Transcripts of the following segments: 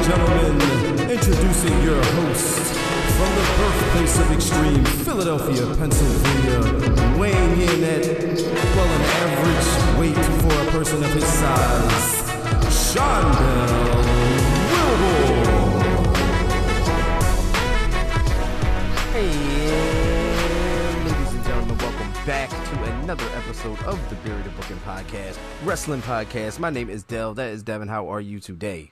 gentlemen, introducing your host from the birthplace of extreme, Philadelphia, Pennsylvania, weighing in at, well, an average weight for a person of his size, Shondell Wilbur. Hey, ladies and gentlemen, welcome back to another episode of the Buried in Booking Podcast, Wrestling Podcast. My name is Del. That is Devin. How are you today?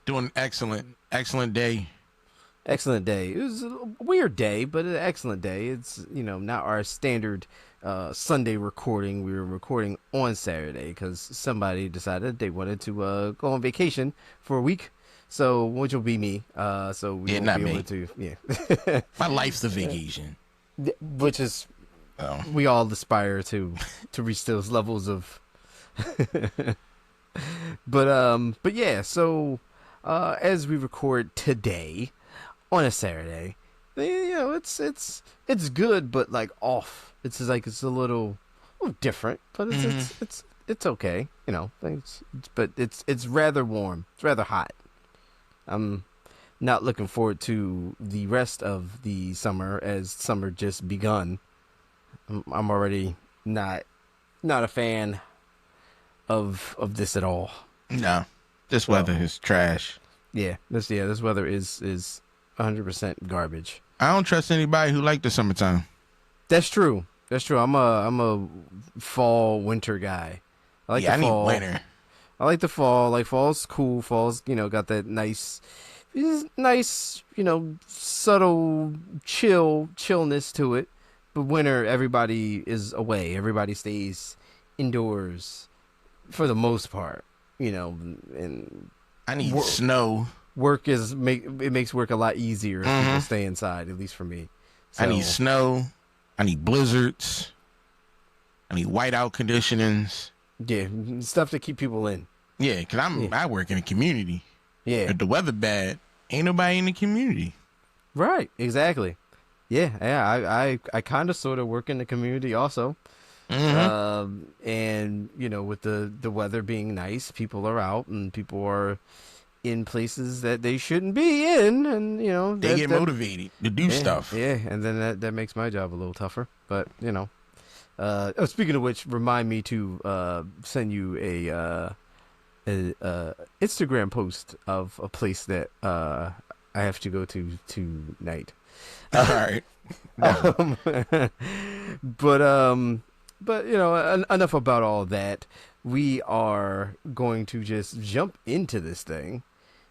Doing excellent. Excellent day. Excellent day. It was a weird day, but an excellent day. It's, not our standard Sunday recording. We were recording on Saturday because somebody decided they wanted to go on vacation for a week. So, which will be me. So we won't not be me. able to, yeah. My life's a vacation. Which is, we all aspire to reach those levels of, but yeah, so, as we record today on a Saturday, it's good, but like off. It's a little different, but it's okay, but it's rather warm. It's rather hot. I'm not looking forward to the rest of the summer, as summer just begun. I'm already not a fan of this at all. No, this weather is trash. Yeah, this weather is 100% garbage. I don't trust anybody who like the summertime. That's true. I'm a fall winter guy. I like the fall. I need winter. I like the fall. Like, fall's cool. Fall's, got that nice, subtle chillness to it. But winter, everybody is away. Everybody stays indoors for the most part, and I need snow. It makes work a lot easier if people stay inside, at least for me. So, I need snow. I need blizzards. I need whiteout conditionings. Yeah, stuff to keep people in. Yeah, because I work in a community. Yeah. If the weather bad, ain't nobody in the community. Right, exactly. Yeah, I kind of sort of work in the community also. And, with the weather being nice, people are out and people are in places that they shouldn't be in. And, they get motivated to do stuff. Yeah, and then that makes my job a little tougher. But, speaking of which, remind me to send you a Instagram post of a place that I have to go to tonight. All right. But enough about all that. We are going to just jump into this thing,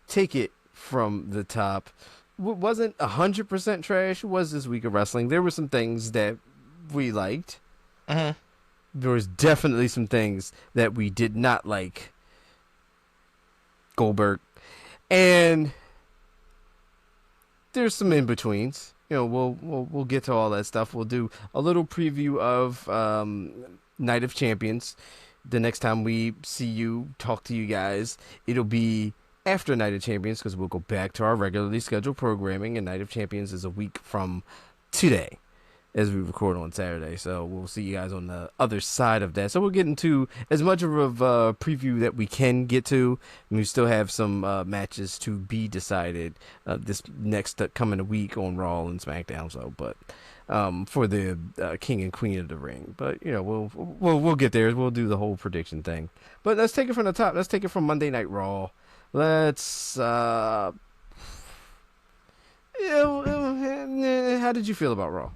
take it from the top. Wasn't 100% trash. Was this week of wrestling? There were some things that we liked. There was definitely some things that we did not like. Goldberg, and there's some in betweens. We'll get to all that stuff. We'll do a little preview of Night of Champions. The next time we see you, talk to you guys, it'll be after Night of Champions because we'll go back to our regularly scheduled programming, and Night of Champions is a week from today, as we record on Saturday. So we'll see you guys on the other side of that. So we'll get into as much of a preview that we can get to. And we still have some matches to be decided this next coming week on Raw and SmackDown. So, but for the King and Queen of the Ring. But we'll get there. We'll do the whole prediction thing. But let's take it from the top. Let's take it from Monday Night Raw. Let's. How did you feel about Raw?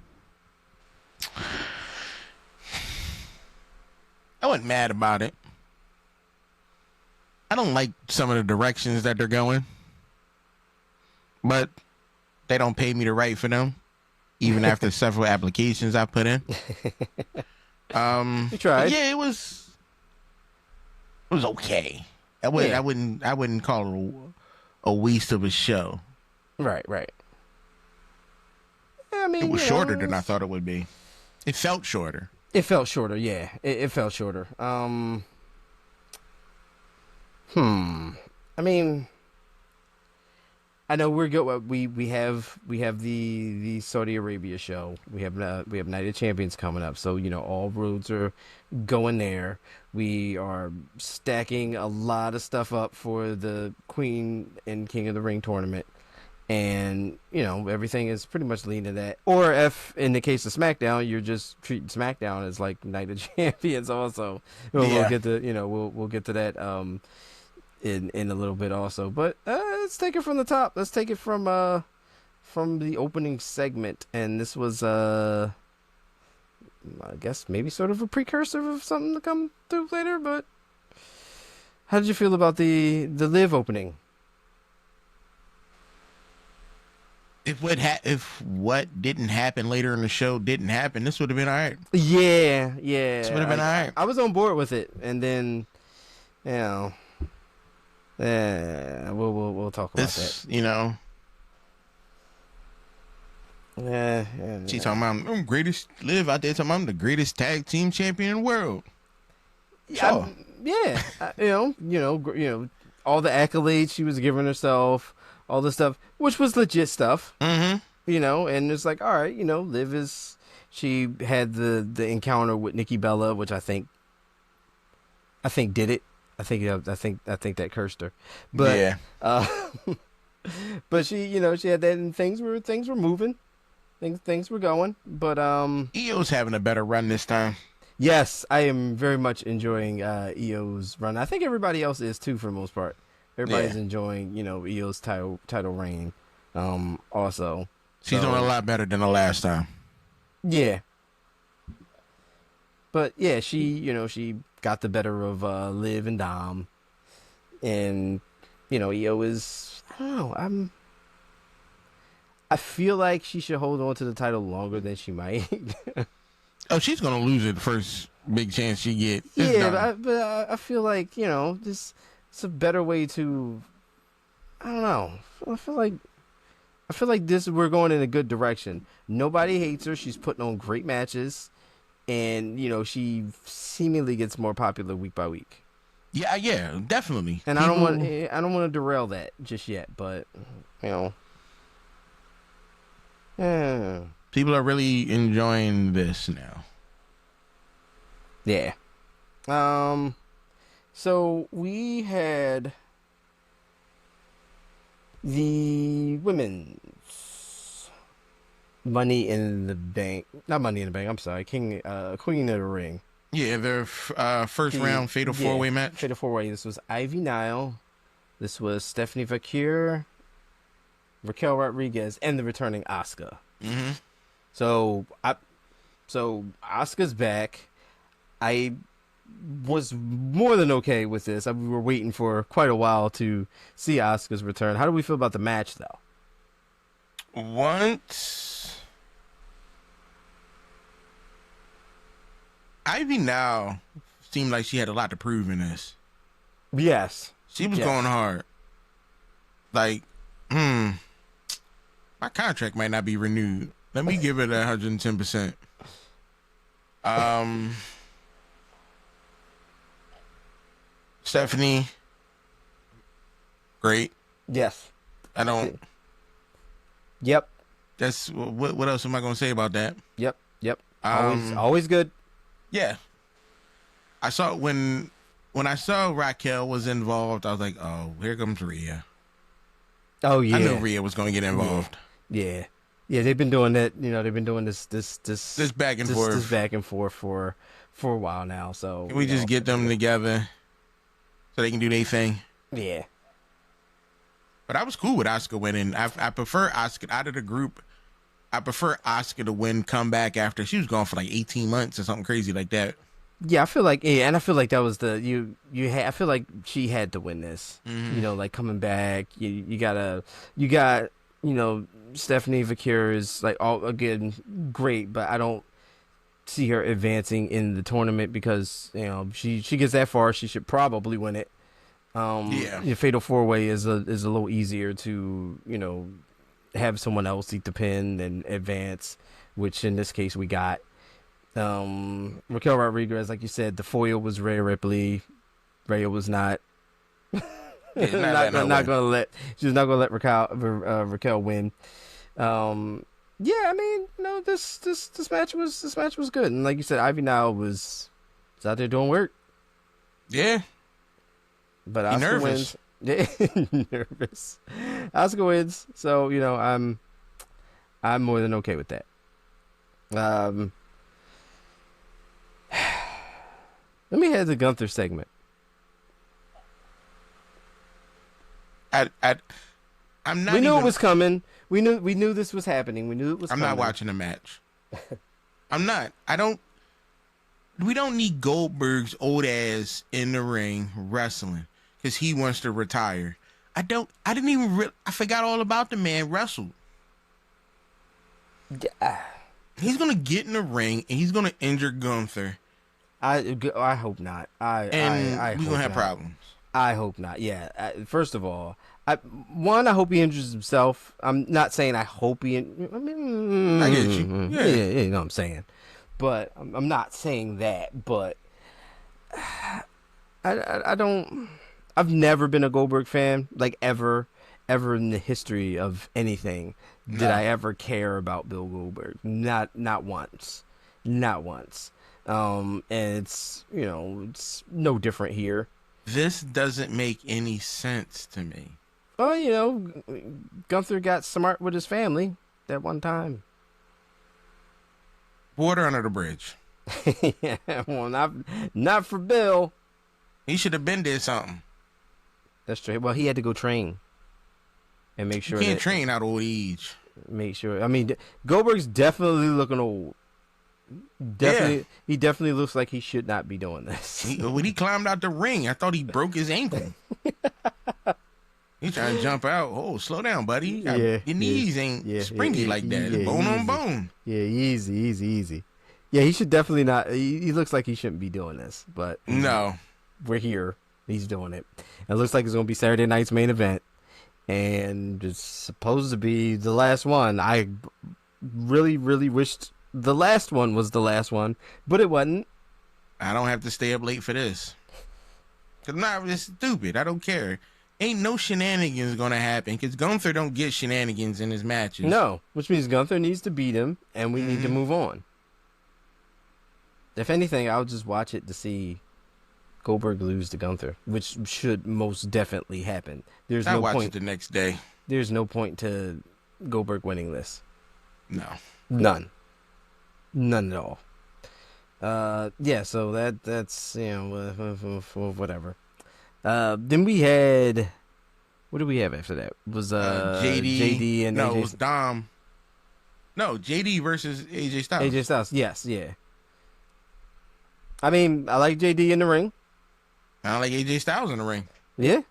I wasn't mad about it. I don't like some of the directions that they're going, but they don't pay me to write for them, even after several applications I put in. You tried. Yeah, it was okay. I wouldn't call it a waste of a show. Right. I mean, it was shorter than I thought it would be. It felt shorter. It felt shorter, yeah. It felt shorter. I mean, I know we're good. We have the Saudi Arabia show. We have Night of Champions coming up. So all roads are going there. We are stacking a lot of stuff up for the Queen and King of the Ring tournament. And, everything is pretty much leading to that. Or if, in the case of SmackDown, you're just treating SmackDown as like Night of Champions also. We'll get to, we'll get to that in a little bit also. But let's take it from the top. Let's take it from the opening segment. And this was, I guess, maybe sort of a precursor of something to come through later. But how did you feel about the Live opening? If what didn't happen later in the show didn't happen, this would have been all right. Yeah. This would have been all right. I was on board with it, and then, we'll talk about that. Yeah. She's talking about I'm greatest Live out there talking about I'm the greatest tag team champion in the world. Sure. All the accolades she was giving herself. All the stuff, which was legit stuff, and it's like, all right, Liv she had the encounter with Nikki Bella, which I think did it. I think that cursed her, but yeah. But she had that, and things were moving, things were going, but EO's having a better run this time. Yes, I am very much enjoying EO's run. I think everybody else is too, for the most part. Everybody's enjoying, EO's title reign. Also, she's doing a lot better than the last time. Yeah, but yeah, she got the better of Liv and Dom, and EO is, I don't know, I feel like she should hold on to the title longer than she might. Oh, she's gonna lose it the first big chance she get. But I feel like this. It's a better way to, I don't know. I feel like this, we're going in a good direction. Nobody hates her. She's putting on great matches, and she seemingly gets more popular week by week. Yeah, definitely. And I don't want to derail that just yet, but people are really enjoying this now. Yeah. So we had the women's Money in the Bank. Not Money in the Bank, I'm sorry. Queen of the Ring. Yeah, their first round Fatal 4-Way match. Fatal 4-Way. This was Ivy Nile. This was Stephanie Vaquer, Raquel Rodriguez, and the returning Asuka. Mm-hmm. So Asuka's back. I was more than okay with this. We were waiting for quite a while to see Asuka's return. How do we feel about the match, though? Once Ivy now seemed like she had a lot to prove in this. Yes. She was going hard. Like, my contract might not be renewed. Let me give it 110%. Stephanie, great. Yes. I don't. Yep. That's what else am I going to say about that? Yep. Always good. Yeah. I saw when I saw Raquel was involved, I was like, oh, here comes Rhea. Oh yeah. I knew Rhea was going to get involved. Yeah. They've been doing that. They've been doing this back and forth. This back and forth for a while now. So can we just get them together so they can do their thing? Yeah. But I was cool with Asuka winning. I prefer Asuka out of the group. I prefer Asuka to win, come back after she was gone for like 18 months or something crazy like that. Yeah, I feel like and I feel like that was I feel like she had to win this. Mm-hmm. Like coming back, you got Stephanie Vaquer is like all again great, but I don't see her advancing in the tournament because she gets that far, she should probably win it. Fatal 4-Way is a little easier to have someone else eat the pin and advance, which in this case we got. Raquel Rodriguez, like you said, the foil was Rhea Ripley. Rhea was not. Yeah, not gonna let Raquel win. Yeah, I mean, this match was good, and like you said, Ivy Nile was out there doing work. Yeah, But he Asuka nervous. wins. Yeah, nervous. Asuka wins, so I'm more than okay with that. Let me head to Gunther segment. I'm not. We knew it was coming. We knew this was happening. We knew it was I'm coming. not watching the match. I'm not. We don't need Goldberg's old ass in the ring wrestling because he wants to retire. I forgot all about the man wrestled. Yeah. He's gonna get in the ring and he's gonna injure Gunther. I hope not. I we're gonna have not. problems. I hope not. Yeah. First of all, I hope he injures himself. I'm not saying I hope he. I get you. Yeah, you know what I'm saying. But I'm not saying that. But I don't. I've never been a Goldberg fan, like ever in the history of anything. Did I ever care about Bill Goldberg? Not once. Not once. And it's it's no different here. This doesn't make any sense to me. Well, Gunther got smart with his family that one time. Water under the bridge. Yeah, well, not for Bill. He should have been did something. That's true. Well, he had to go train and make sure. You can't train out old age. Make sure. I mean, Goldberg's definitely looking old. Definitely, he definitely looks like he should not be doing this. When he climbed out the ring, I thought he broke his ankle. He's trying to jump out. Oh, slow down, buddy. Your knees ain't springy like that. It's bone on bone. Yeah, easy. Yeah, he should definitely not. He looks like he shouldn't be doing this, but no, we're here. He's doing it. It looks like it's going to be Saturday night's main event, and it's supposed to be the last one. I really, really wished the last one was the last one, but it wasn't. I don't have to stay up late for this. Cause I'm not just stupid. I don't care. Ain't no shenanigans gonna happen because Gunther don't get shenanigans in his matches. No, which means Gunther needs to beat him, and we need to move on. If anything, I'll just watch it to see Goldberg lose to Gunther, which should most definitely happen. There's no watch point. it the next day. There's no point to Goldberg winning this. No, none at all. Yeah. So that's whatever. Then we had, what did we have after that? It was JD and no, AJ. It was Dom. No, JD versus AJ Styles. AJ Styles, yes, yeah. I mean, I like JD in the ring. I like AJ Styles in the ring. Yeah,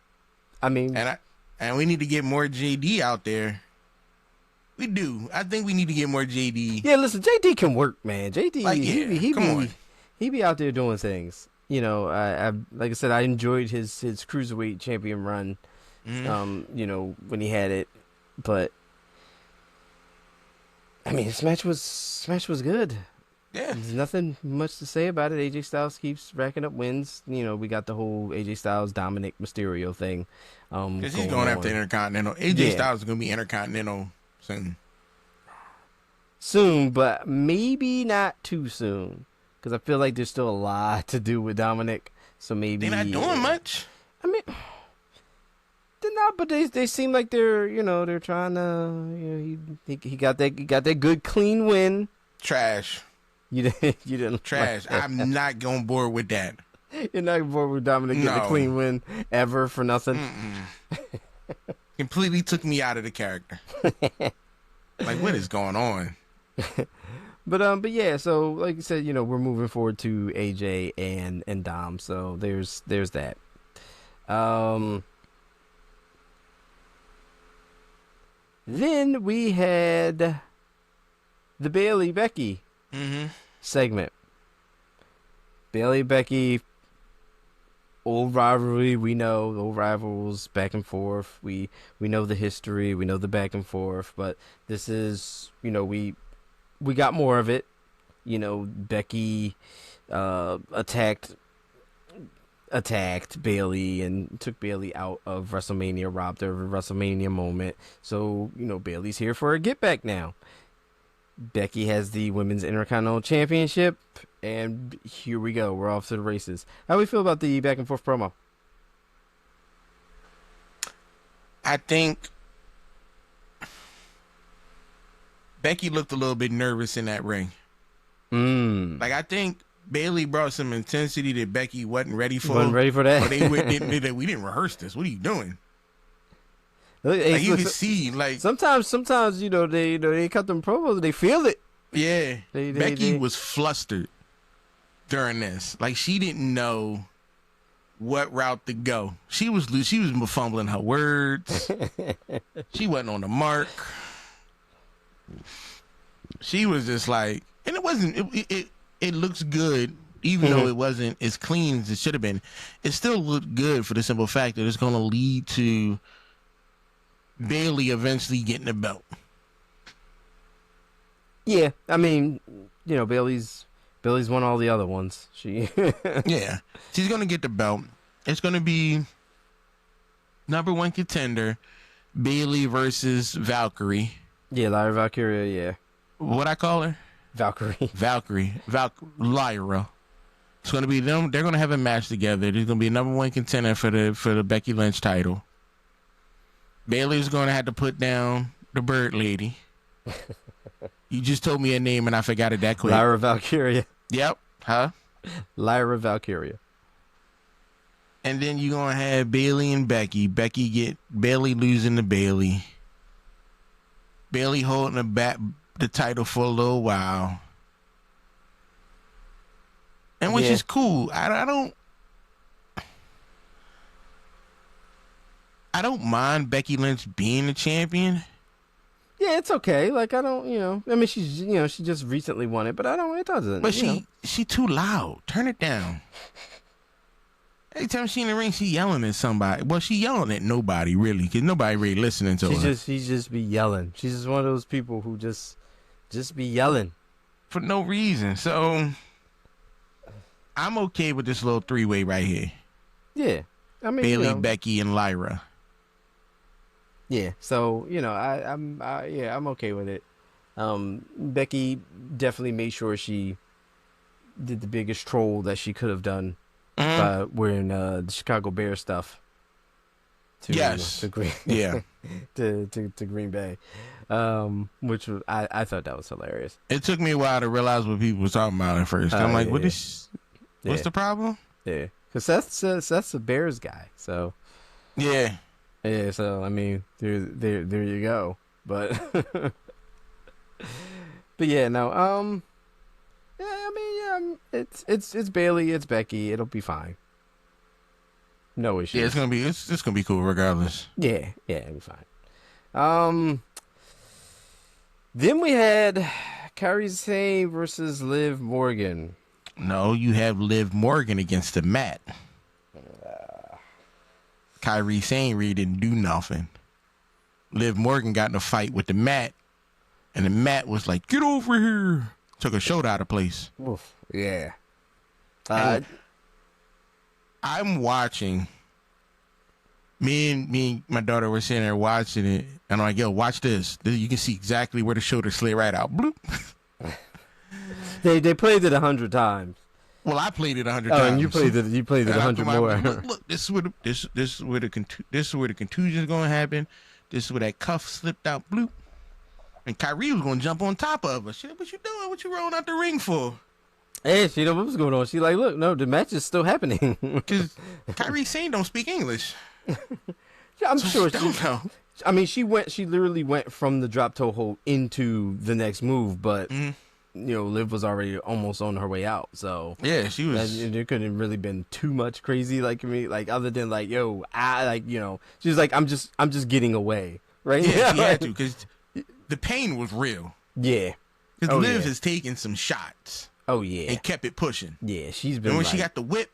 I mean, and we need to get more JD out there. We do. I think we need to get more JD. Yeah, listen, JD can work, man. JD, like, yeah, he be out there doing things. I like I said, I enjoyed his cruiserweight champion run. When he had it, but I mean, this match was good. Yeah, there's nothing much to say about it. AJ Styles keeps racking up wins. We got the whole AJ Styles Dominic Mysterio thing. Because he's going after Intercontinental. AJ Styles is going to be Intercontinental soon, but maybe not too soon. Because I feel like there's still a lot to do with Dominic. So maybe they're not doing much. I mean, they're not, but they seem like they're they're trying to. He got that good clean win. Trash. You didn't trash. Like I'm not going board with that. You're not bored with Dominic getting a clean win ever for nothing. Completely took me out of the character. Like, what is going on? But yeah, so like you said, we're moving forward to AJ and Dom. So there's that. Then we had the Bailey Becky segment. Bailey Becky, old rivalry. We know old rivals back and forth. We know the history. We know the back and forth. But this is we got more of it. Becky attacked attacked Bayley and took Bayley out of WrestleMania, robbed her of a WrestleMania moment. So, Bayley's here for a get back now. Becky has the Women's Intercontinental Championship, and here we go. We're off to the races. How do we feel about the back and forth promo? I think Becky looked a little bit nervous in that ring. Like, I think Bayley brought some intensity that Becky wasn't ready for. Wasn't ready for that. Or we didn't rehearse this. What are you doing? Like, you can see, like, sometimes they cut them promos and they feel it. Yeah, Becky was flustered during this. Like, she didn't know what route to go. She was fumbling her words. She wasn't on the mark. She was just like, and it wasn't. It looks good, even though it wasn't as clean as it should have been. It still looked good for the simple fact that it's going to lead to Bayley eventually getting the belt. Yeah, I mean, Bayley's won all the other ones. Yeah, she's gonna get the belt. It's gonna be number one contender, Bayley versus Valkyrie. Yeah, Lyra Valkyria. Yeah, what I call her? Valkyrie. Lyra. It's gonna be them. They're gonna have a match together. There's gonna be a number one contender for the Becky Lynch title. Bayley's gonna have to put down the Bird Lady. You just told me a name and I forgot it that quick. Lyra Valkyria. Yep. Huh? Lyra Valkyria. And then you're gonna have Bayley and Becky. Bayley losing to Bayley. Bayley holding the title for a little while. And which is cool. I don't mind Becky Lynch being the champion. Yeah, it's okay. Like, I don't, I mean, she's, she just recently won it, but it doesn't. But she too loud. Turn it down. Every time she in the ring, she yelling at somebody. Well, she yelling at nobody, really, because nobody really listening to her. She just be yelling. She's just one of those people who just be yelling. For no reason. So, I'm okay with this little three-way right here. Yeah. I mean, Bayley, Becky, and Lyra. Yeah, so I'm okay with it. Becky definitely made sure she did the biggest troll that she could have done by wearing the Chicago Bears stuff. To Green, to Green Bay, which was, I thought that was hilarious. It took me a while to realize what people were talking about at first. I'm like, what's the problem? Yeah, because Seth's a Bears guy, so yeah. Yeah, so I mean, there you go. But yeah, no, yeah, I mean, it's Bayley, it's Becky, it'll be fine. No issues. Yeah, it's gonna be cool regardless. Yeah, it'll be fine. Then we had Kairi Sane versus Liv Morgan. No, you have Liv Morgan against the mat. Kairi Sane really didn't do nothing. Liv Morgan got in a fight with the mat, and the mat was like, "Get over here!" Took a shoulder out of place. Oof, yeah. I'm watching. Me and my daughter were sitting there watching it, and I'm like, "Yo, watch this. You can see exactly where the shoulder slid right out." Bloop. They played it 100 times. Well, I played it 100 times. Oh, and you played it 100 more. Look, this is where the contusion is going to happen. This is where that cuff slipped out. Bloop. And Kyrie was going to jump on top of her. She like, "What you doing? What you rolling out the ring for?" Hey, she know what was going on. She like, "Look, no, the match is still happening." Because Kairi Sane don't speak English. Yeah, I'm sure she don't know. I mean, she literally went from the drop toe hold into the next move, but Liv was already almost on her way out. So yeah, she was. There couldn't have really been too much crazy other than she was like, I'm just getting away, right? Yeah, she had to, because the pain was real. Yeah, because Liv has taken some shots. Oh yeah, and kept it pushing. Yeah, she's been. And when she got the whip.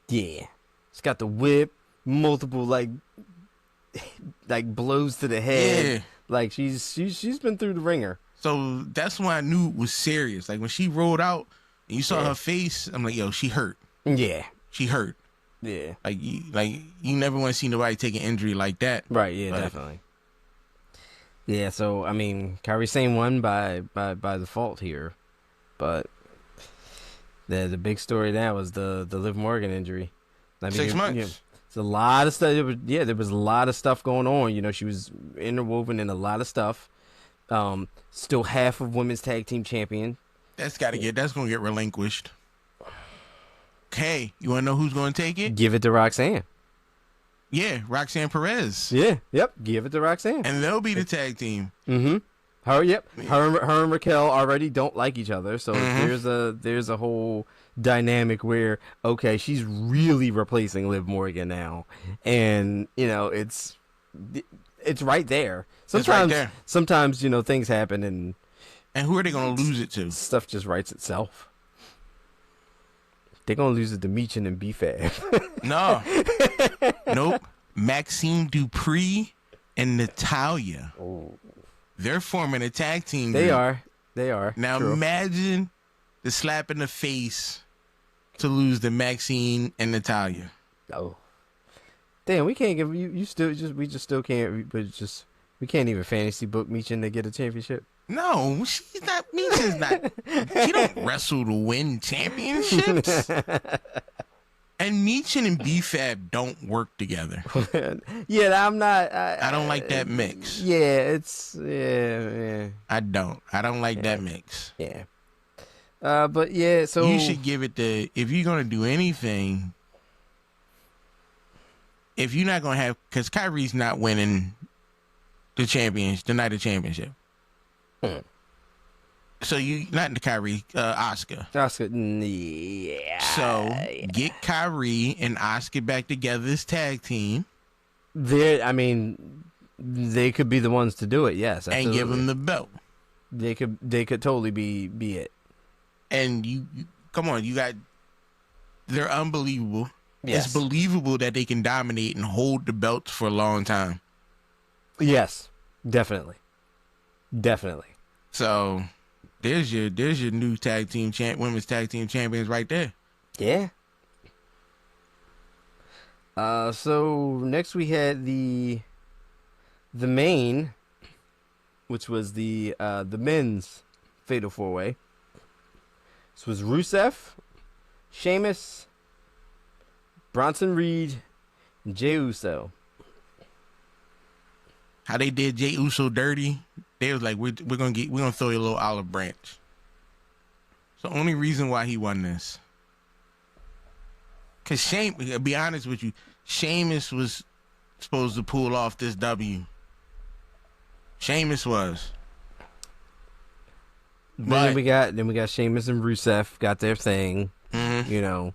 Yeah, she's got the whip, multiple like blows to the head. Yeah. Like she's been through the ringer. So that's when I knew it was serious. Like when she rolled out and you saw her face, I'm like, "Yo, she hurt." Yeah, she hurt. Yeah. Like you never want to see nobody take an injury like that. Right. Yeah. But Definitely. Yeah. So I mean, Kyrie Sane won by default here, but the big story now was the Liv Morgan injury. I mean, 6 months. It's a lot of stuff. There was a lot of stuff going on. You know, she was interwoven in a lot of stuff. Still half of women's tag team champion. That's gonna get relinquished. Okay, you wanna know who's gonna take it? Give it to Roxanne. Yeah, Roxanne Perez. Yeah, yep. Give it to Roxanne. And they'll be the tag team. Mm-hmm. Her and Raquel already don't like each other, so there's a whole dynamic where okay, she's really replacing Liv Morgan now, and you know it's right there. Sometimes you know things happen and who are they gonna lose it to? Stuff just writes itself. They're gonna lose it to Meechin and B-Fab. No, nope. Maxine Dupree and Natalia. Oh. They're forming a tag team. They are. Now True. imagine the slap in the face to lose to Maxine and Natalia. Oh. Damn, we can't give we can't even fantasy book Meechin to get a championship. No, she's not. Meechin's not. She don't wrestle to win championships. And Meechin and B-Fab don't work together. Yeah, I'm not. I don't like that mix. Yeah, I don't like that mix. Yeah. But yeah, so you should give it if you're gonna do anything. If you're not gonna have, because Kyrie's not winning the night of championship. So you not the Kyrie, Asuka. Yeah. So get Kyrie and Asuka back together as tag team. They could be the ones to do it. Yes, absolutely. And give them the belt. They could totally be it. And you come on, they're unbelievable. Yes. It's believable that they can dominate and hold the belts for a long time. Yes, definitely. So there's your new women's tag team champions right there. Yeah. So next we had the main, which was the men's fatal 4-way. This was Rusev, Sheamus, Bronson Reed, and Jey Uso. How they did Jey Uso dirty? They was like, we're gonna throw you a little olive branch. It's the only reason why he won this. Cause to be honest with you, Sheamus was supposed to pull off this W. Sheamus was. Then we got Sheamus and Rusev got their thing. Mm-hmm. You know,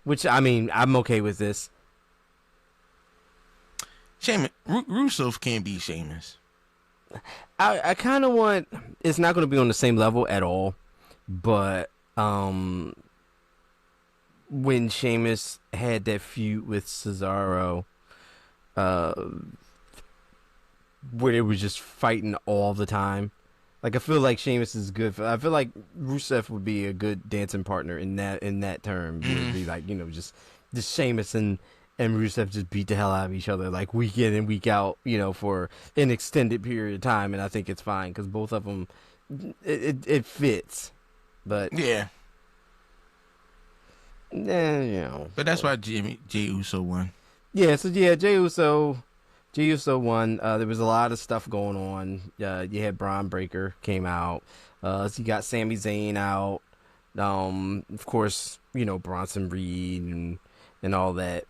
which I'm okay with this. Rusev can't be Sheamus. I kind of want. It's not going to be on the same level at all, but when Sheamus had that feud with Cesaro, where they were just fighting all the time, like I feel like Sheamus is good. I feel like Rusev would be a good dancing partner in that term. It would be like just Sheamus and Rusev just beat the hell out of each other like week in and week out, for an extended period of time, and I think it's fine because both of them, it fits. But yeah, But that's why Jey Uso won. Yeah, so Jey Uso won. There was a lot of stuff going on. You had Braun Breaker came out. So you got Sami Zayn out. Of course, Bronson Reed and all that.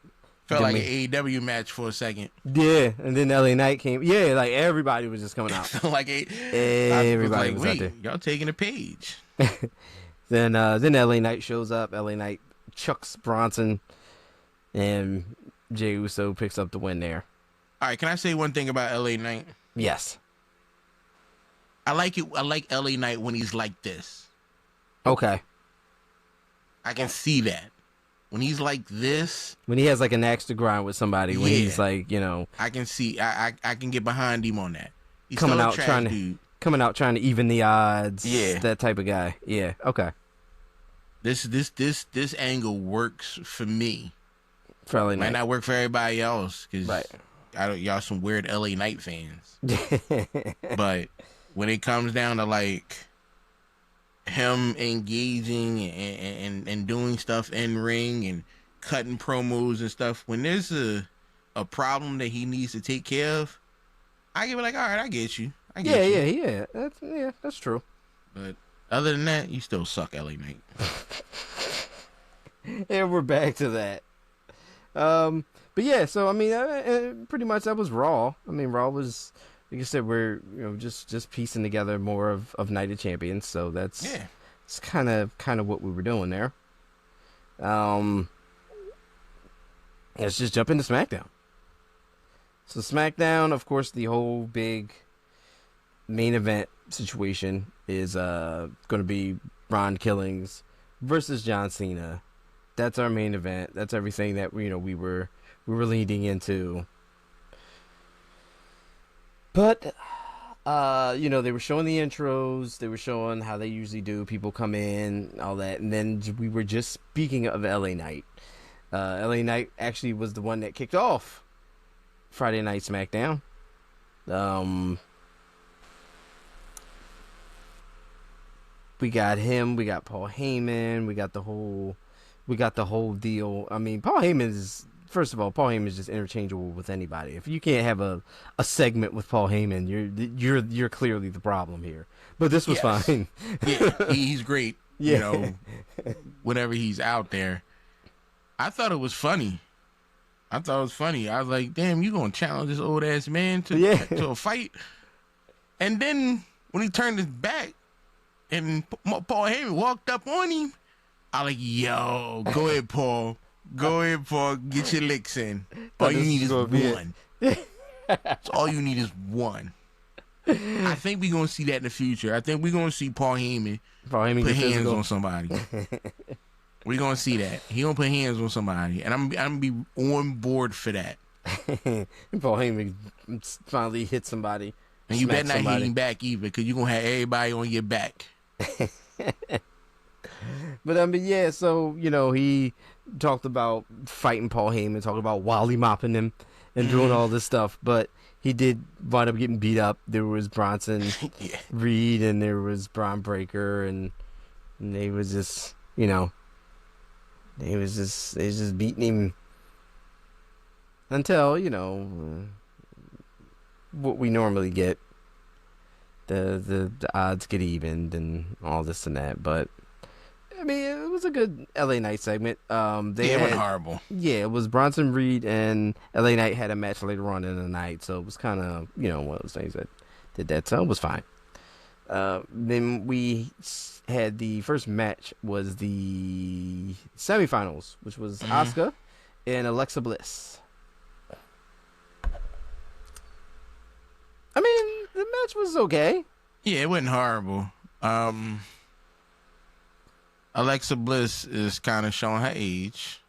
Felt like an AEW match for a second. Yeah, and then LA Knight came. Yeah, like everybody was just coming out. Everybody was out wait, there. Y'all taking a page. Then LA Knight shows up. LA Knight chucks Bronson, and Jey Uso picks up the win there. All right, can I say one thing about LA Knight? Yes. I like it. I like LA Knight when he's like this. Okay. I can see that. When he's like this, when he has like an axe to grind with somebody, when he's like, I can see, I can get behind him on that. He's coming out trying to even the odds. Yeah, that type of guy. Yeah, okay. This angle works for me. For LA Might Knight. not work for everybody else because Right. y'all some weird LA Knight fans. But when it comes down to like him engaging and doing stuff in ring and cutting promos and stuff, when there's a problem that he needs to take care of, I give it like, all right, I get you. Yeah. That's true. But other than that, you still suck, LA Knight. And we're back to that. But yeah, so I mean, pretty much that was Raw. I mean, Raw was, like I said, we're just piecing together more of Night of Champions. So it's kind of what we were doing there. Let's just jump into SmackDown. So SmackDown, of course, the whole big main event situation is going to be Ron Killings versus John Cena. That's our main event. That's everything that we were leading into. But they were showing the intros. They were showing how they usually do. People come in, all that, and then we were just speaking of LA Knight. LA Knight actually was the one that kicked off Friday Night SmackDown. We got him. We got Paul Heyman. We got the whole deal. I mean, Paul Heyman is, first of all, Paul Heyman is just interchangeable with anybody. If you can't have a segment with Paul Heyman, you're clearly the problem here. But this was fine. Yeah, he's great. Yeah. Whenever he's out there. I thought it was funny. I was like, damn, you gonna challenge this old ass man to a fight? And then when he turned his back and Paul Heyman walked up on him, I like, yo, go ahead, Paul. Go ahead, Paul. Get your licks in. All you need is one. That's all you need is one. I think we're gonna see that in the future. I think we're gonna see Paul Heyman put hands on somebody. We're gonna see that. He gonna put hands on somebody, and I'm gonna be on board for that. Paul Heyman finally hit somebody. And you better not hit him back either, because you're gonna have everybody on your back. But I mean, yeah, so he talked about fighting Paul Heyman, talking about Wally mopping him and doing all this stuff, but he did wind up getting beat up. There was Bronson Reed and there was Braun Breaker, and they was just they was just beating him until what we normally get, the odds get evened and all this and that. But I mean, it was a good LA Knight segment. It went horrible. Yeah, it was Bronson Reed and LA Knight had a match later on in the night, so it was kind of one of those things that did that. So it was fine. Then we had the first match was the semifinals, which was Asuka and Alexa Bliss. I mean, the match was okay. Yeah, it wasn't horrible. Alexa Bliss is kind of showing her age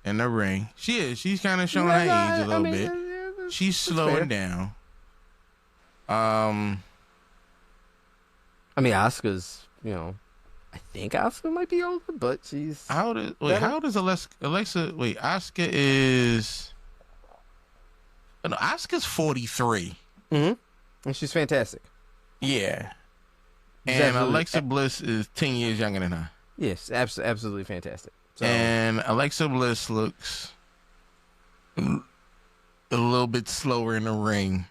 in the ring. She is. She's kind of showing her age a little bit. She's slowing down. I mean, Asuka's, I think Asuka might be older, but she's... How old is Alexa? Wait, Asuka is... No, Asuka's 43. Mm-hmm. And she's fantastic. Yeah. And Alexa Bliss is 10 years younger than her. Yes, absolutely fantastic. So, and Alexa Bliss looks a little bit slower in the ring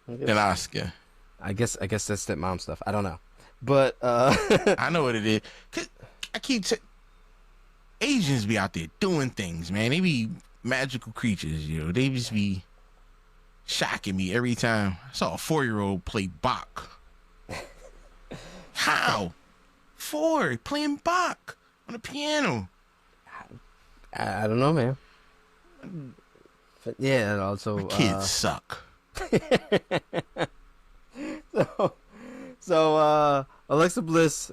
than Asuka. I guess that's that mom stuff. I don't know, but I know what it is. 'Cause I keep Asians be out there doing things, man. They be magical creatures, They just be shocking me every time. I saw a 4-year-old play Bach. How? 4 playing Bach on the piano. I don't know, man. But yeah, and also kids suck. So Alexa Bliss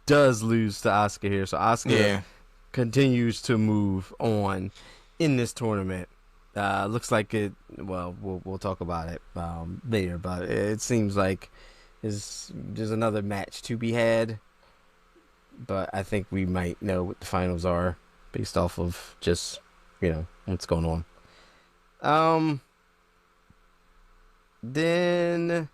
does lose to Asuka here. So Asuka continues to move on in this tournament. Looks like it. Well, we'll talk about it later. But it seems like there's another match to be had. But I think we might know what the finals are based off of just, what's going on. Then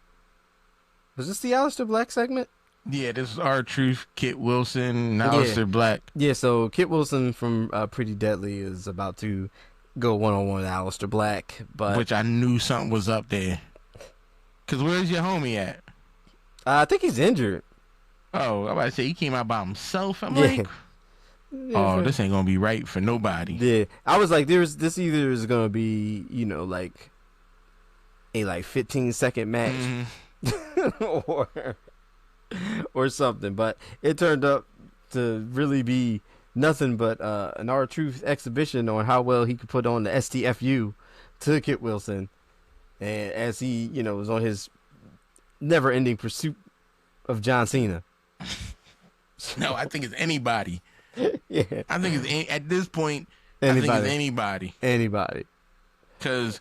was this the Aleister Black segment? Yeah, this is R-Truth, Kit Wilson, and Aleister Black. Yeah, so Kit Wilson from Pretty Deadly is about to go one-on-one with Aleister Black, but which I knew something was up there. Cause where's your homie at? I think he's injured. Oh, I'm about to say he came out by himself. I'm like, oh, this ain't gonna be right for nobody. Yeah, I was like, this either is gonna be, like a 15-second match, or something, but it turned up to really be nothing but an R-Truth exhibition on how well he could put on the STFU to Kit Wilson, and as he was on his never-ending pursuit of John Cena. No, I think it's anybody. Yeah, I think it's at this point. anybody. I think it's anybody. Because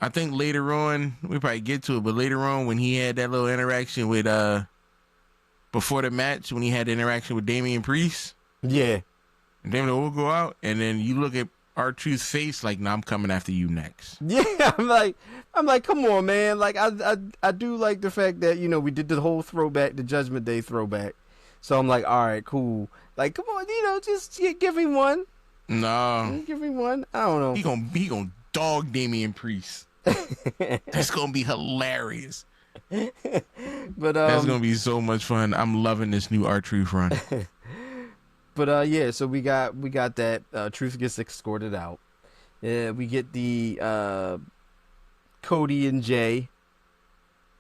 I think later on, we probably get to it, but later on when he had that little interaction with before the match, when he had the interaction with Damian Priest. Yeah. And Damian will go out, and then you look at R-Truth's face like, "No, I'm coming after you next." Yeah, I'm like, come on, man. Like, I do like the fact that, we did the whole throwback, the Judgment Day throwback. So I'm like, all right, cool. Like, come on, just give him one. No. Give him one. I don't know. He gonna dog Damian Priest. That's gonna be hilarious. But that's gonna be so much fun. I'm loving this new R-Truth run. But yeah, so we got that Truth gets escorted out. We get the Cody and Jay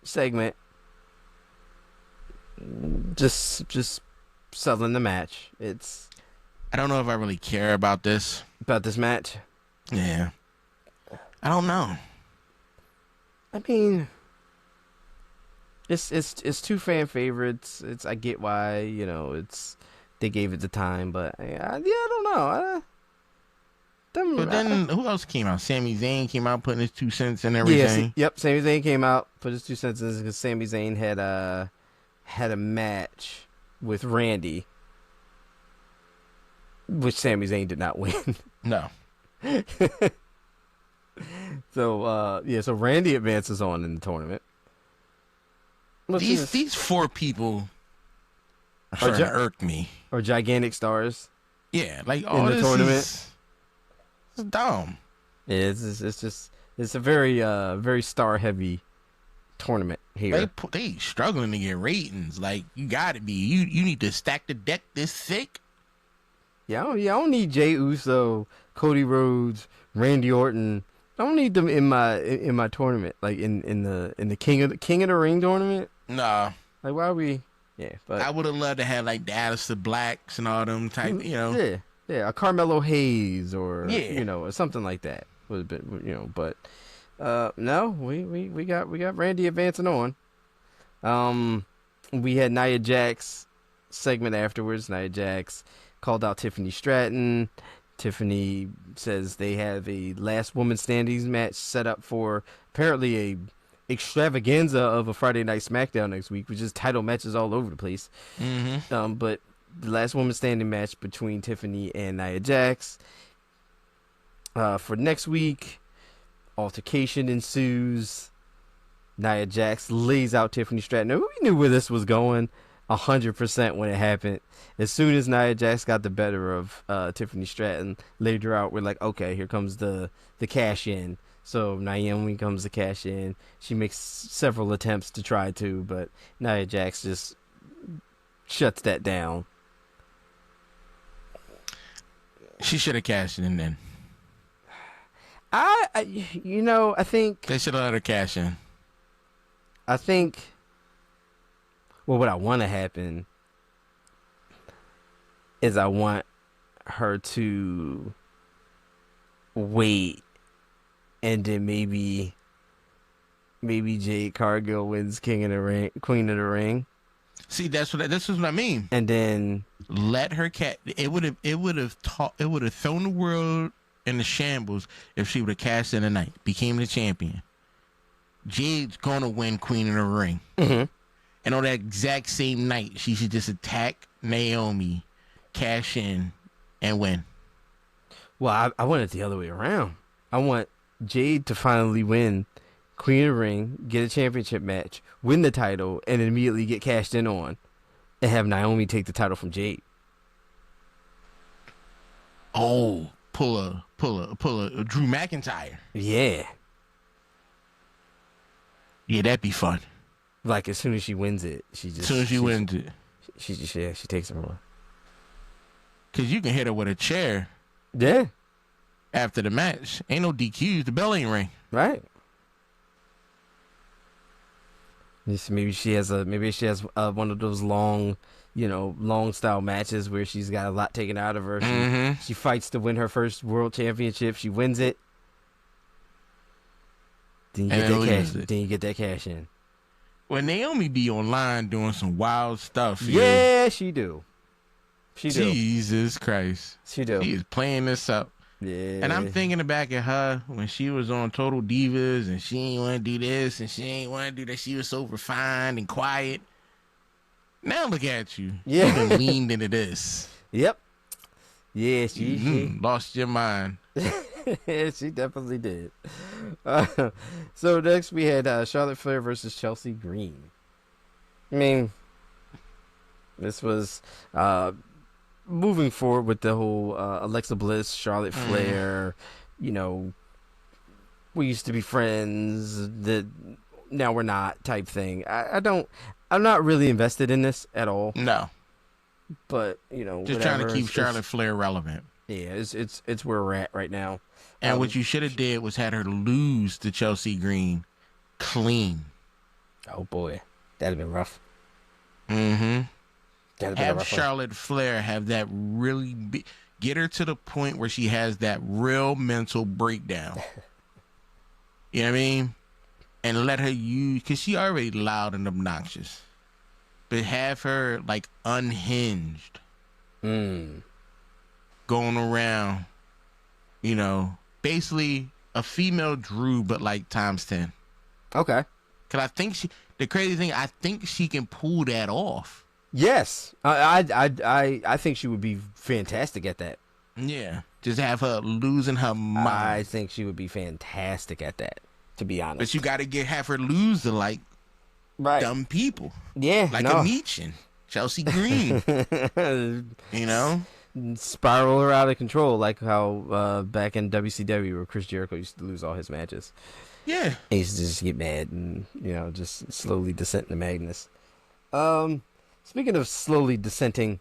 segment. Just selling the match. I don't know if I really care about this match. Yeah, I don't know. I mean, it's two fan favorites. I get why they gave it the time, but I don't know. But then who else came out? Sami Zayn came out putting his 2 cents and everything. Yep, Sami Zayn came out, put his 2 cents in because Sami Zayn had a match with Randy, which Sami Zayn did not win. No. So Randy advances on in the tournament. These 4 people are starting to irk me. Or gigantic stars. Yeah, like all in the tournament. It's dumb. Yeah, it's a very very star heavy tournament here. They struggling to get ratings. Like, you gotta be. You need to stack the deck this thick. Yeah, I don't need Jey Uso, Cody Rhodes, Randy Orton. I don't need them in my tournament. Like in the King of the Ring tournament. Nah. Like, why are we? Yeah, but I would have loved to have like the Aleister Blacks and all them type. Yeah, a Carmelo Hayes or yeah. Or something like that would have been but no, we got Randy advancing on. We had Nia Jax segment afterwards. Nia Jax called out Tiffany Stratton. Tiffany says they have a last woman standing match set up for apparently a extravaganza of a Friday Night SmackDown next week, which is title matches all over the place. Mm-hmm. But the last woman standing match between Tiffany and Nia Jax. For next week, altercation ensues. Nia Jax lays out Tiffany Stratton. Now, we knew where this was going 100% when it happened. As soon as Nia Jax got the better of Tiffany Stratton, laid her out, we're like, okay, here comes the cash in. So Naomi comes to cash in. She makes several attempts to try to, but Nia Jax just shuts that down. She should have cashed in then. I think they should have let her cash in. I think, well, what I want to happen is I want her to wait, and then maybe Jade Cargill wins Queen of the Ring. See, this is what I mean. And then let her it would have thrown the world in the shambles if she would have cashed in tonight, became the champion. Jade's gonna win Queen of the Ring. Mm-hmm. And on that exact same night, she should just attack Naomi, cash in, and win. Well, I want it the other way around. I want Jade to finally win Queen of the Ring, get a championship match, win the title, and immediately get cashed in on, and have Naomi take the title from Jade. Oh, pull a Drew McIntyre. Yeah. Yeah, that'd be fun. Like, as soon as she wins it, she just... As soon as she wins it. She takes it from her. Because you can hit her with a chair. Yeah. After the match. Ain't no DQs. The bell ain't ring. Right. Maybe she has one of those long style matches where she's got a lot taken out of her. She fights to win her first world championship. She wins it. Then you get that cash in. Well, Naomi be online doing some wild stuff. Yeah, she do. Jesus Christ. She do. She is playing this up. Yeah. And I'm thinking back at her when she was on Total Divas and she ain't want to do this and she ain't want to do that. She was so refined and quiet. Now look at you. Yeah. You done leaned into this. Yep. Yeah, she lost your mind. Yeah, she definitely did. So next we had Charlotte Flair versus Chelsea Green. I mean, this was moving forward with the whole Alexa Bliss, Charlotte Flair, we used to be friends, that now we're not type thing. I'm not really invested in this at all. No. But, just trying to keep Charlotte Flair relevant. Yeah, it's where we're at right now. And what you should have did was had her lose to Chelsea Green clean. Oh boy, that'd have been rough. Have Charlotte Flair have that really big, get her to the point where she has that real mental breakdown. You know what I mean? And let her use, because she already loud and obnoxious. But have her like unhinged. Going around, basically a female Drew, but like times 10. Okay. Because I think the crazy thing, I think she can pull that off. Yes, I think she would be fantastic at that. Yeah, just have her losing her mind. I think she would be fantastic at that, to be honest. But you got to have her lose to like dumb people. Yeah, like a Meechin, Chelsea Green. Spiral her out of control, like how back in WCW where Chris Jericho used to lose all his matches. Yeah, he used to just get mad and just slowly descent into madness. Speaking of slowly dissenting,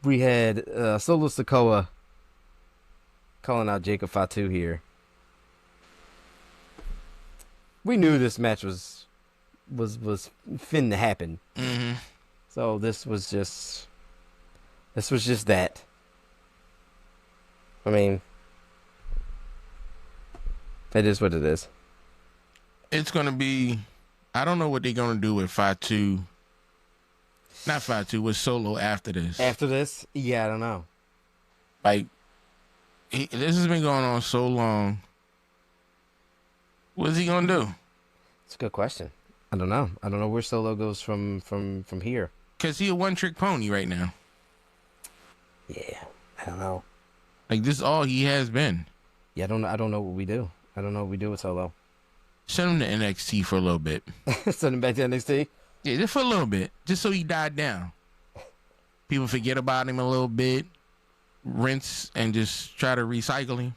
we had Solo Sikoa calling out Jacob Fatu here. We knew this match was fin to happen. So this was just that. I mean, it is what it is. It's gonna be. I don't know what they're gonna do with Fatu. Not Fatu, with Solo after this. After this? Yeah, I don't know. Like, this has been going on so long. What is he gonna do? It's a good question. I don't know. I don't know where Solo goes from here. Cause he a one-trick pony right now. Yeah, I don't know. Like, this is all he has been. Yeah, I don't know what we do. I don't know what we do with Solo. Send him to NXT for a little bit. Send him back to NXT? Yeah, just for a little bit. Just so he died down. People forget about him a little bit. Rinse and just try to recycle him.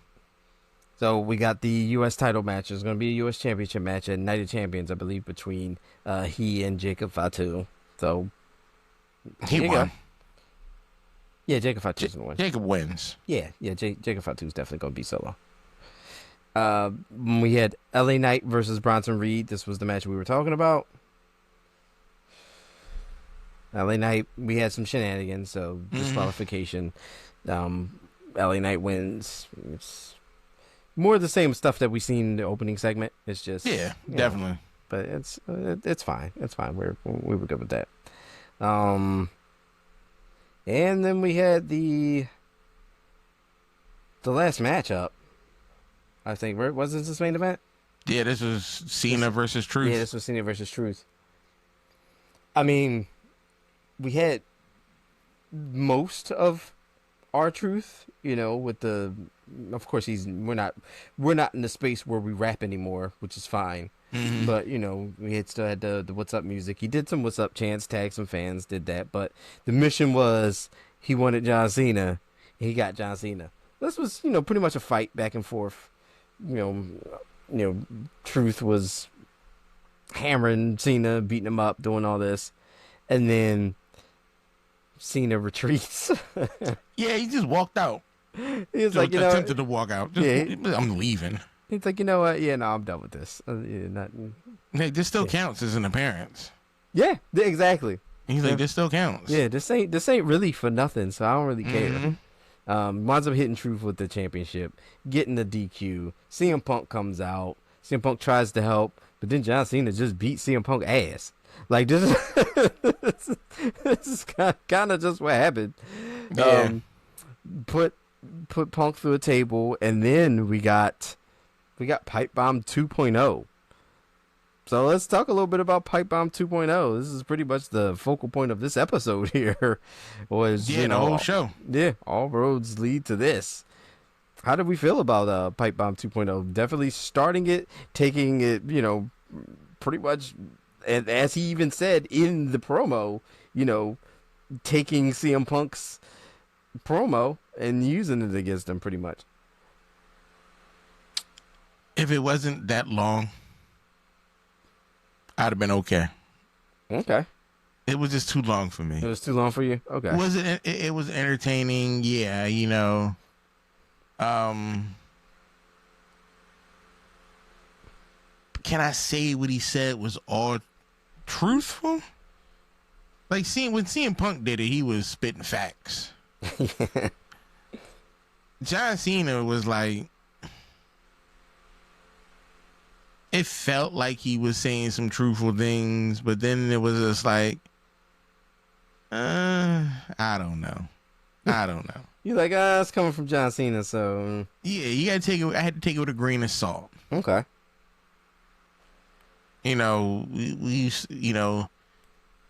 So we got the U.S. title match. There's going to be a U.S. championship match at Night of Champions, I believe, between he and Jacob Fatu. So he won. Go. Yeah, Jacob Fatu's going to win. Jacob wins. Yeah, Jacob Fatu's definitely going to be Solo. We had LA Knight versus Bronson Reed. This was the match we were talking about. LA Knight, we had some shenanigans, so disqualification. LA Knight wins. It's more of the same stuff that we seen in the opening segment. It's just definitely. But it's fine. It's fine. We were good with that. And then we had the last matchup. I think was this the main event? Yeah, this was Cena versus Truth. Yeah, this was Cena versus Truth. I mean, we had most of R-Truth, with the, of course we're not in the space where we rap anymore, which is fine. Mm-hmm. But we still had the What's Up music. He did some What's Up chants, tagged some fans, did that. But the mission was he wanted John Cena. He got John Cena. This was pretty much a fight back and forth. Truth was hammering Cena, beating him up, doing all this, and then Cena retreats. Yeah, he just walked out. He was like, attempted to walk out. I'm leaving. He's like, you know what? Yeah, no, I'm done with this. Hey, this still counts as an appearance. Yeah, exactly. And he's like, this still counts. Yeah, this ain't really for nothing, so I don't really care. Winds up hitting Truth with the championship, getting the DQ. CM Punk comes out. CM Punk tries to help, but then John Cena just beat CM Punk ass. Like, this is kind of just what happened. Yeah. Put Punk through a table, and then we got Pipe Bomb 2.0. So let's talk a little bit about Pipe Bomb 2.0. This is pretty much the focal point of this episode here. Was the whole show. Yeah, all roads lead to this. How did we feel about Pipe Bomb 2.0? Definitely starting it, taking it, pretty much, and as he even said in the promo, taking CM Punk's promo and using it against him pretty much. If it wasn't that long, I'd have been okay. Okay. It was just too long for me. It was too long for you? Okay. Was it? It was entertaining. Yeah, Can I say what he said was all truthful? Like, when CM Punk did it, he was spitting facts. John Cena was like, it felt like he was saying some truthful things, but then it was just like, I don't know. You're like, it's coming from John Cena, so yeah, you gotta take it. I had to take it with a grain of salt. Okay. We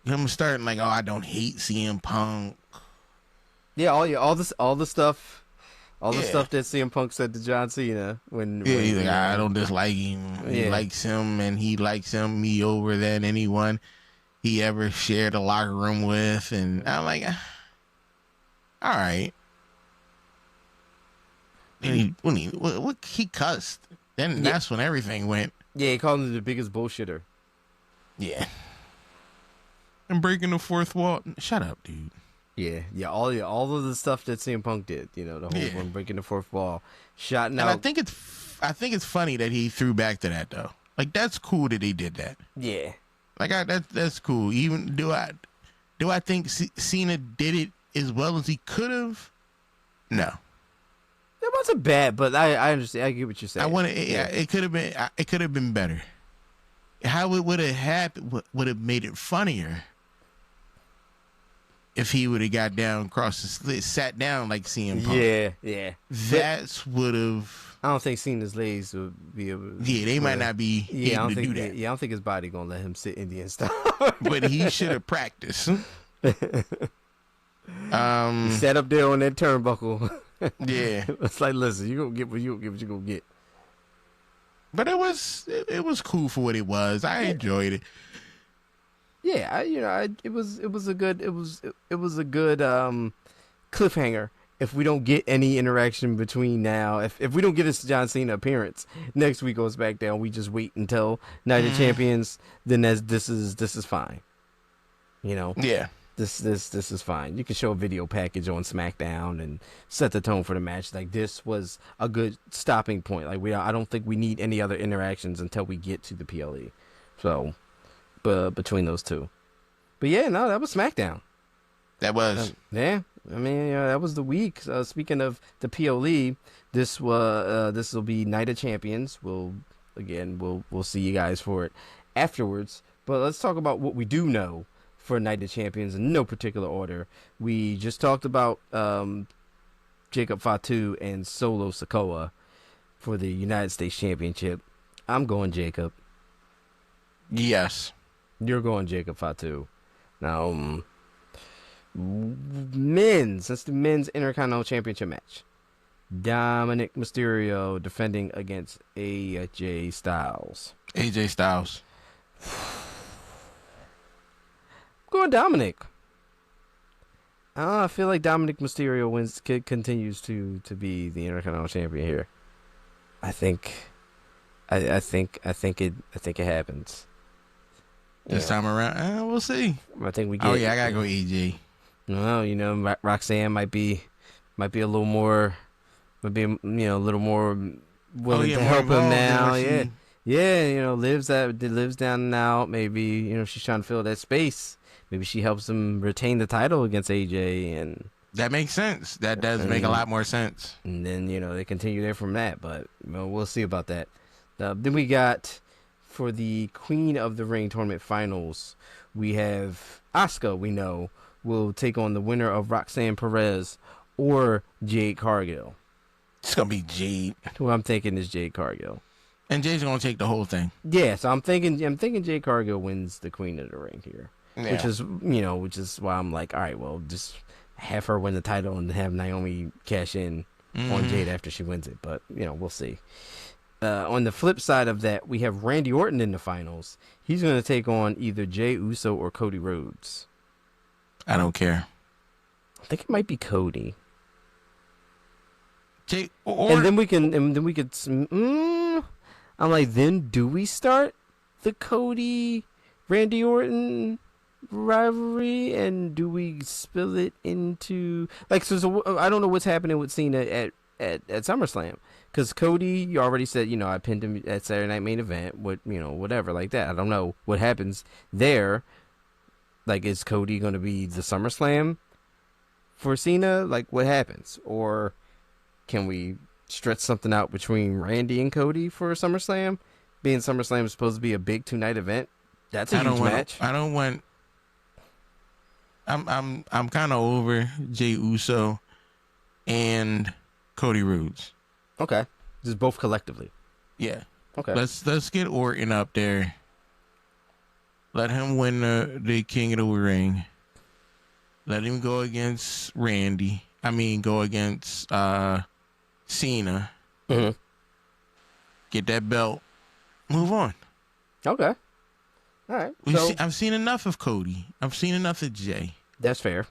him starting like, oh, I don't hate CM Punk. Yeah, all the stuff that CM Punk said to John Cena when he's like, I don't dislike him. He likes him, and he likes me over than anyone he ever shared a locker room with. And I'm like, all right. And he cussed. Then that's when everything went. Yeah, he called him the biggest bullshitter. Yeah. And breaking the fourth wall. Shut up, dude. Yeah, all of the stuff that CM Punk did, the whole one, breaking the fourth wall, shouting out. I think it's funny that he threw back to that though. Like, that's cool that he did that. Yeah. Like, that's cool. Even do I think Cena did it as well as he could have? No. It wasn't bad, but I understand. I get what you're saying. It could have been better. How it would have happened would have made it funnier if he would have got down, sat down like CM Punk. Yeah. That's would have. I don't think Cena's legs would be able. Yeah, they might not be able to do that. Yeah, I don't think his body gonna let him sit Indian style. But he should have practiced. He sat up there on that turnbuckle. Yeah, it's like, listen, you gonna get what you gonna get. But it was cool for what it was. I enjoyed it. Yeah, it was a good cliffhanger. If we don't get any interaction between now, if we don't get a John Cena appearance next week on SmackDown, we just wait until Night of Champions. Then this is fine. Yeah. This is fine. You can show a video package on SmackDown and set the tone for the match. Like, this was a good stopping point. Like, I don't think we need any other interactions until we get to the PLE. So, between those two. But yeah, no, that was SmackDown. That was. Yeah, I mean, that was the week. Speaking of the PLE, this will be Night of Champions. We'll see you guys for it afterwards. But let's talk about what we do know for Night of Champions in no particular order. We just talked about Jacob Fatu and Solo Sikoa for the United States Championship. I'm going Jacob. Yes. You're going Jacob Fatu. Now, men's. That's the men's Intercontinental Championship match. Dominic Mysterio defending against AJ Styles. AJ Styles. Going Dominic. I feel like Dominic Mysterio continues to be the Intercontinental Champion here. I think it happens. This time around, we'll see. I think we get. Oh yeah, I gotta go AJ. No, Roxanne might be a little more, a little more willing to help him now. Yeah, lives down and out. Maybe she's trying to fill that space. Maybe she helps him retain the title against AJ, and that makes sense. That does make a lot more sense. And then they continue there from that, but we'll see about that. Then we got for the Queen of the Ring tournament finals, we have Asuka. We know will take on the winner of Roxanne Perez or Jade Cargill. It's gonna be Jade. Who I'm thinking is Jade Cargill. And Jade's gonna take the whole thing. Yeah, so I'm thinking Jade Cargill wins the Queen of the Ring here. Yeah. Which is why I'm like, all right, well, just have her win the title and have Naomi cash in on Jade after she wins it. But we'll see. On the flip side of that, we have Randy Orton in the finals. He's going to take on either Jey Uso or Cody Rhodes. I don't care. I think it might be Cody. And then we could. I'm like, then do we start the Cody Randy Orton rivalry, and do we spill it into so I don't know what's happening with Cena at SummerSlam, because Cody, you already said I pinned him at Saturday Night Main Event, whatever like that. I don't know what happens there. Is Cody going to be the SummerSlam for Cena? What happens, or can we stretch something out between Randy and Cody for SummerSlam? Being SummerSlam is supposed to be a big 2-night event. That's a huge match. I'm kind of over Jey Uso and Cody Rhodes. Okay, just both collectively. Yeah. Okay. Let's get Orton up there. Let him win the King of the Ring. Let him go against Randy. Go against Cena. Mm-hmm. Get that belt. Move on. Okay. All right. I've seen enough of Cody. I've seen enough of Jay. That's fair.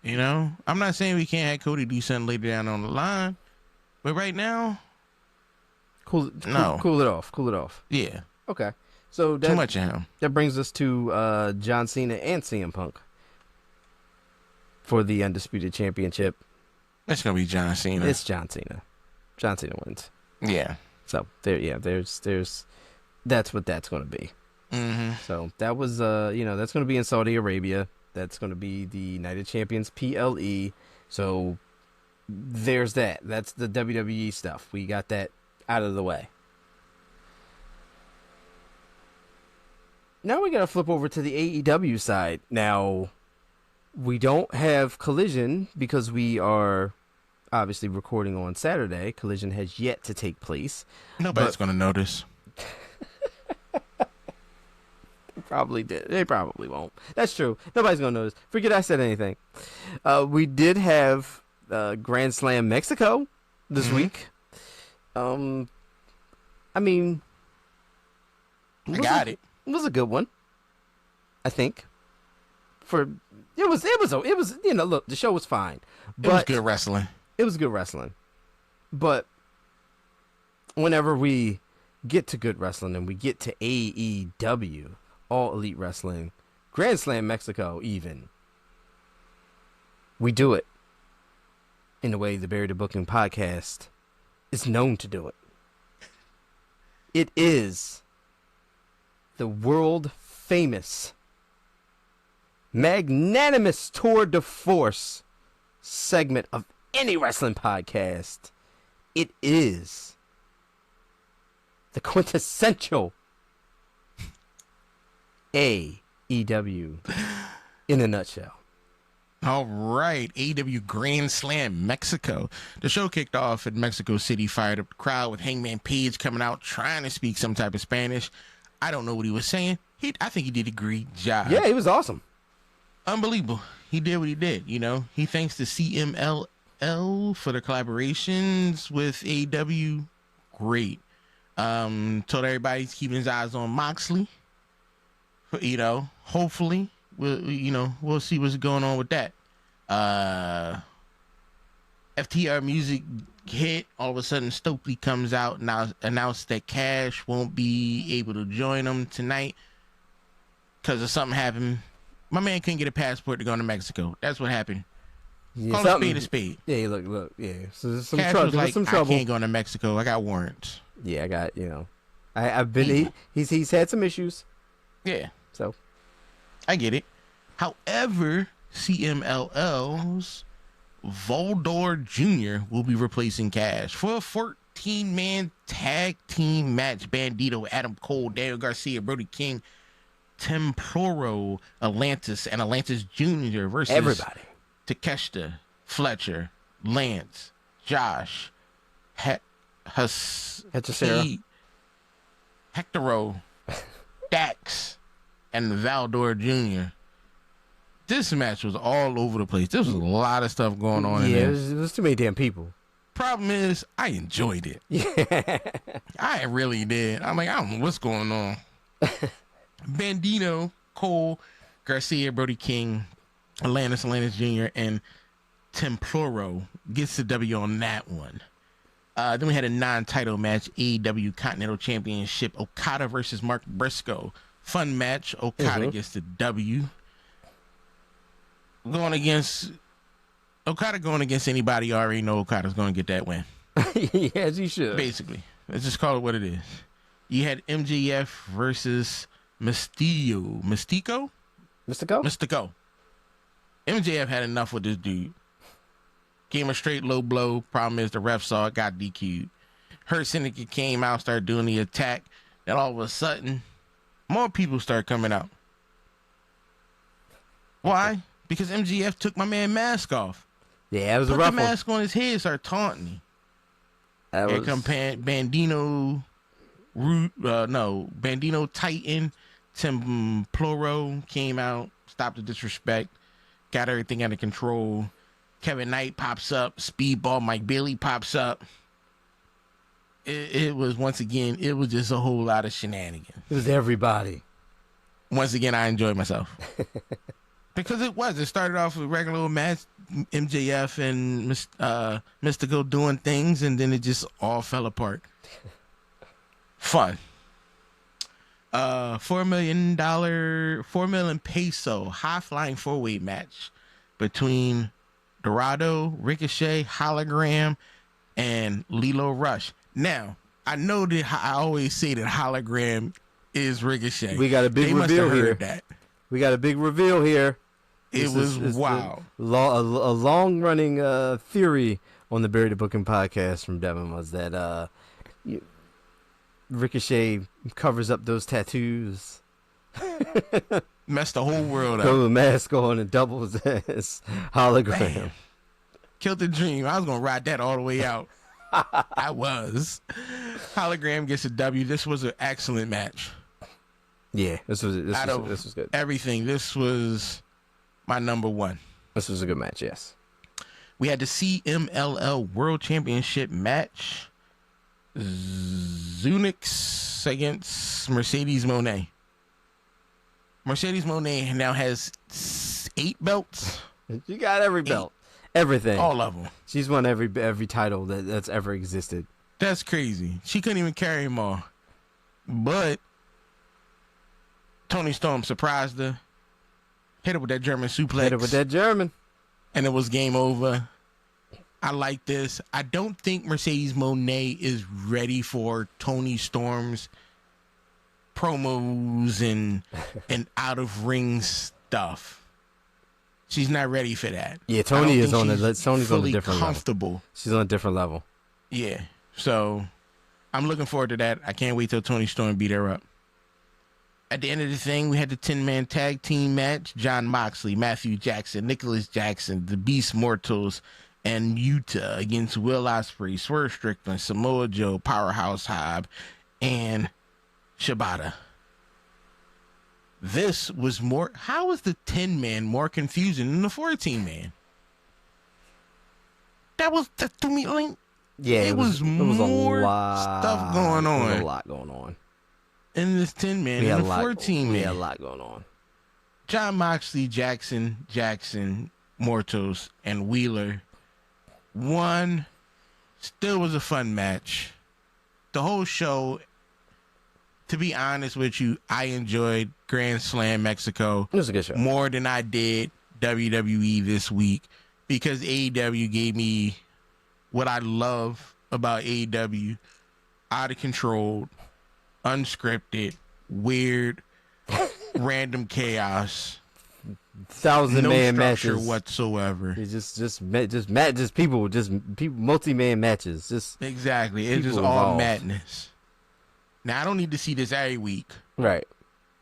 I'm not saying we can't have Cody do something later down on the line, but right now, cool it off. Yeah. Okay. So too much of him. That brings us to John Cena and CM Punk for the Undisputed Championship. It's gonna be John Cena. It's John Cena. John Cena wins. Yeah. So there's that's what that's gonna be. Mm-hmm. So that was that's gonna be in Saudi Arabia. That's gonna be the Night of Champions PLE. So there's that. That's the WWE stuff. We got that out of the way. Now we gotta flip over to the AEW side. Now, we don't have Collision because we are obviously recording on Saturday. Collision has yet to take place. Nobody's gonna notice. They probably won't. That's true. Nobody's gonna notice. Forget I said anything. We did have Grand Slam Mexico this week. I got it. It was a good one, I think. Look, the show was fine. But it was good wrestling. It was good wrestling. But whenever we get to good wrestling and we get to AEW, All Elite Wrestling, Grand Slam Mexico even, we do it in the way the Bury the Booking podcast is known to do it. It is the world famous, magnanimous tour de force segment of any wrestling podcast. It is the quintessential AEW in a nutshell. All right, AEW Grand Slam Mexico. The show kicked off in Mexico City, fired up the crowd with Hangman Page coming out trying to speak some type of Spanish. I don't know what he was saying. I think he did a great job. Yeah, he was awesome. Unbelievable. he did what he did. You know, he thanks the CMLL for the collaborations with AEW. Great. Told everybody he's keeping his eyes on Moxley. You know, hopefully we'll see what's going on with that. FTR music hit. All of a sudden, Stokely comes out and announced that Cash won't be able to join them tonight because of something happened. My man couldn't get a passport to go to Mexico. That's what happened. Yeah, Call a spade a spade. Yeah, look. Yeah, so there's some Cash trouble. was like, some trouble. I can't go to Mexico. I got warrants. Yeah, I got, I've been. He's had some issues. Yeah. So, I get it. However, CMLL's Voldor Jr. will be replacing Cash for a 14-man tag team match. Bandito, Adam Cole, Daniel Garcia, Brody King, Temploro, Atlantis, and Atlantis Jr. versus everybody. Takeshita, Fletcher, Lance, Josh, Hechicero, Hectoro, Dax, and Valdor Jr. This match was all over the place. There was a lot of stuff going on in there. Yeah, it was too many damn people. Problem is, I enjoyed it. Yeah. I really did. I'm like, I don't know what's going on. Bandito, Cole, Garcia, Brody King, Atlantis Jr., and Temploro gets the W on that one. Then we had a non-title match, AEW Continental Championship, Okada versus Mark Briscoe. Fun match. Okada gets the W. Okada going against anybody, you already know Okada's going to get that win. Yes, he should. Basically. Let's just call it what it is. You had MJF versus Mystico. MJF had enough with this dude. Gave him a straight low blow. Problem is the ref saw it, got DQ'd. Hurt Syndicate came out, started doing the attack. Then all of a sudden, more people started coming out. Why? Because MJF took my man mask off. Yeah, it was a rough one. Put the mask on his head, started taunting me. Here come Bandino, Bandino Titan, Temploro came out, stopped the disrespect, got everything under control. Kevin Knight pops up, Speedball Mike Bailey pops up. It was, once again, it was just a whole lot of shenanigans. It was everybody. Once again, I enjoyed myself. Because it started off with a regular little match, MJF and Mystico doing things, and then it just all fell apart. Fun. $4 million peso high-flying four-way match between Dorado, Ricochet, Hologram, and Lilo Rush. Now, I know that I always say that Hologram is Ricochet. We got a big reveal here. That. We got a big reveal here. It was wild. A long-running theory on the Buried the Booking podcast from Devin was that Ricochet covers up those tattoos. Messed the whole world up. Throw the mask on and doubles as hologram. Man. Killed the dream. I was going to ride that all the way out. I was. Hologram gets a W. This was an excellent match. Yeah, this was good. Everything. This was my number one. This was a good match, yes. We had the CMLL World Championship match. Zunix against Mercedes Moné. Mercedes Moné now has 8 belts. You got every belt. Everything. All of them. She's won every title that's ever existed. That's crazy. She couldn't even carry them all. But Tony Storm surprised her. Hit her with that German suplex. And it was game over. I like this. I don't think Mercedes Moné is ready for Tony Storm's promos and out of ring stuff. She's not ready for that. Yeah, Tony's on a different comfortable level. She's on a different level. Yeah. So I'm looking forward to that. I can't wait till Tony Storm beat her up. At the end of the thing, we had the 10-man tag team match. Jon Moxley, Matthew Jackson, Nicholas Jackson, the Beast Mortals, and Yuta against Will Ospreay, Swerve Strickland, Samoa Joe, Powerhouse Hobb, and Shibata. this was more. How was the 10-man more confusing than the 14-man? That to me, like, yeah, it was more stuff going on. There was a lot going on in this 10-man and the 14-man. We had a lot going on. John Moxley, Jackson, Mortos, and Wheeler won. Still was a fun match. The whole show, to be honest with you, I enjoyed Grand Slam Mexico It was a good show. more than I did WWE this week, because AEW gave me what I love about AEW: out of control, unscripted, weird, random chaos, 1,000-man no structure matches whatsoever. It's just people, multi-man matches. Just exactly, it's just all involved. madness. Now I don't need to see this every week, right?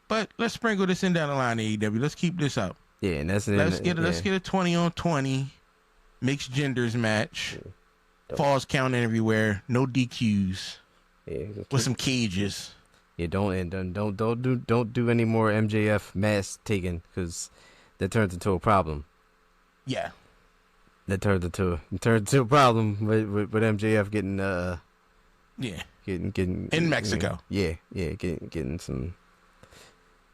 but let's sprinkle this in down the line. AEW, let's keep this up. Yeah, and let's get a 20-on-20 mixed genders match. Yeah. Falls counting everywhere. No DQs. Yeah, with some cages. Yeah, don't do any more MJF mask taking, because that turns into a problem. Yeah, that turns into a problem with MJF getting getting in Mexico. Getting some.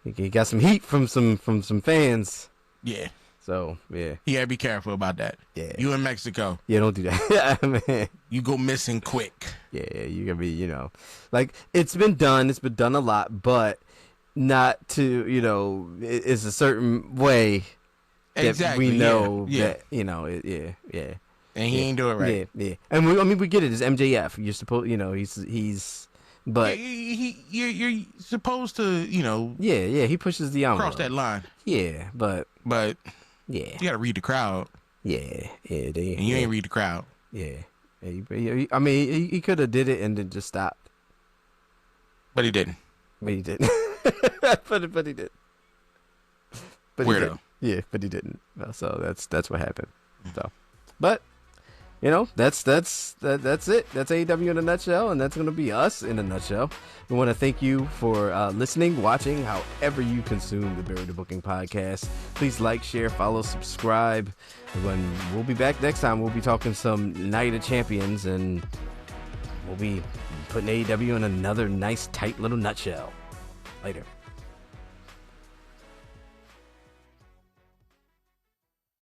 He got some heat from some fans. Yeah. So yeah. You gotta be careful about that. Yeah. You in Mexico. Yeah, don't do that. Man. You go missing quick. Yeah, you gotta be, like, it's been done a lot, but not to, it's a certain way that exactly. we know yeah. that, yeah. And he ain't doing it right. Yeah. And we get it. It's MJF. You're supposed, he's, but you're supposed to, yeah, he pushes the envelope. Cross that line. Yeah, but yeah, you gotta read the crowd. Yeah, and you ain't read the crowd. Yeah, he could have did it and then just stopped, but he didn't. But he didn't. but he did. But weirdo. Yeah, but he didn't. So that's what happened. So, but that's it. That's AEW in a nutshell, and that's going to be us in a nutshell. We want to thank you for listening, watching, however you consume the Bury the Booking podcast. Please like, share, follow, subscribe. When we'll be back next time, we'll be talking some Night of Champions, and we'll be putting AEW in another nice, tight little nutshell. Later.